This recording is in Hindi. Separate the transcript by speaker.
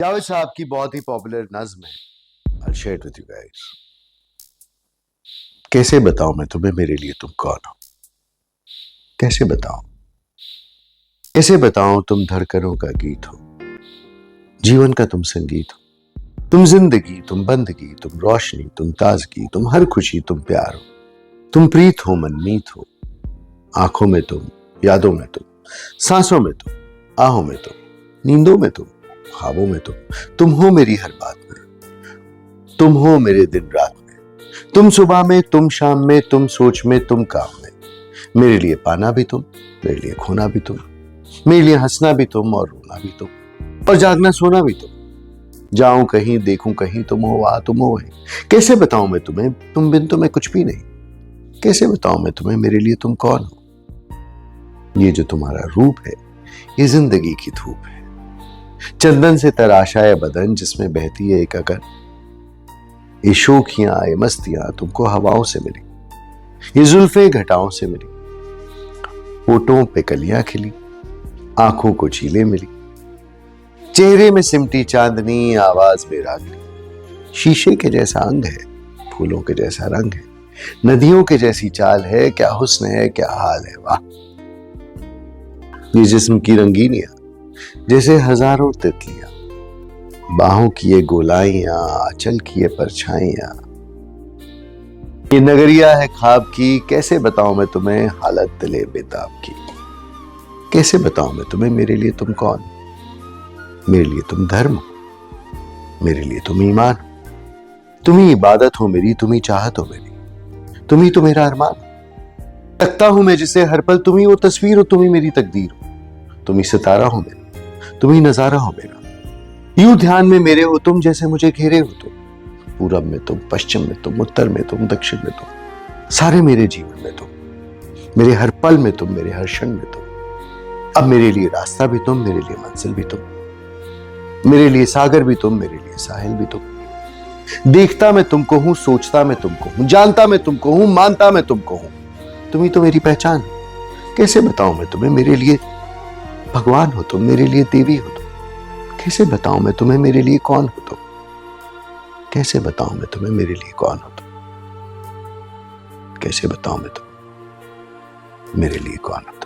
Speaker 1: जावेद साहब की बहुत ही पॉपुलर नज्म है, I'll share it with you guys। कैसे बताऊं मैं तुम्हें मेरे लिए तुम कौन हो, कैसे बताऊं, कैसे बताऊं तुम धड़कनों का गीत हो, जीवन का तुम संगीत हो, तुम जिंदगी, तुम बंदगी, तुम रोशनी, तुम ताजगी, तुम हर खुशी, तुम प्यार हो, तुम प्रीत हो, मनमीत हो, आंखों में तुम, यादों में तुम, सांसों में तुम, आहों में तुम, नींदों में तुम, ख्वाबों में तुम हो मेरी हर बात में, तुम हो मेरे दिन रात में, तुम सुबह में, तुम शाम में, तुम सोच में, तुम काम में, मेरे लिए पाना भी तुम, मेरे लिए खोना भी तुम, मेरे लिए हंसना भी तुम और रोना भी तुम, और जागना सोना भी तुम, जाऊं कहीं देखूं कहीं तुम हो वहां तुम हो वहीं। कैसे बताऊं मैं तुम्हें, तुम बिन तो मैं कुछ भी नहीं, कैसे बताऊं मैं तुम्हें मेरे लिए तुम कौन हो। ये जो तुम्हारा रूप है ये जिंदगी की धूप है, चंदन से तराशा है बदन जिसमें बहती है एक अगर, ये शोखियां ये मस्तियां तुमको हवाओं से मिली, ये जुल्फे घटाओं से मिली, होठों पे कलियां खिली, आंखों को झीलें मिली, चेहरे में सिमटी चांदनी, आवाज में रागनी, शीशे के जैसा अंग है, फूलों के जैसा रंग है, नदियों के जैसी चाल है, क्या हुस्न है क्या हाल है, वाह। ये जिस्म की रंगीनियां जैसे हजारों तितलियां, बाहों की ये गोलाइयां, आंचल की ये परछाइयां, ये नगरिया है ख्वाब की, कैसे बताऊं मैं तुम्हें हालत दिले बेताब की। कैसे बताऊं मैं तुम्हें मेरे लिए तुम कौन, मेरे लिए तुम धर्म हो, मेरे लिए तुम ईमान हो, तुम ही इबादत हो मेरी, तुम ही चाहत हो मेरी, तुम ही तो मेरा अरमान हो। तकता हूं मैं जिसे हर पल, तुम ही वो तस्वीर हो, तुम ही मेरी तकदीर हो, तुम ही सितारा हो मेरा, तुम ही नजारा हो मेरा, यूं ध्यान में मेरे हो तुम जैसे मुझे घेरे हो तुम, पूरब में तुम, पश्चिम में तुम, उत्तर में तुम, दक्षिण में तुम, सारे मेरे जीवन में तुम, मेरे हर पल में तुम, मेरे हर क्षण में तुम। अब मेरे लिए रास्ता भी तुम, मेरे लिए मंजिल भी तुम, मेरे लिए सागर भी तुम, मेरे लिए साहिल भी तुम। देखता मैं तुमको हूं, सोचता मैं तुमको हूं, जानता मैं तुमको हूं, मानता मैं तुमको हूं, तुम ही तो मेरी पहचान हो। कैसे बताऊं मैं तुम्हें मेरे लिए भगवान हो तुम, मेरे लिए देवी हो तुम, कैसे बताऊं मैं तुम्हें मेरे लिए कौन हो तुम, कैसे बताऊं मैं तुम्हें मेरे लिए कौन हो तुम, कैसे बताऊं मैं तुम्हें मेरे लिए कौन हो।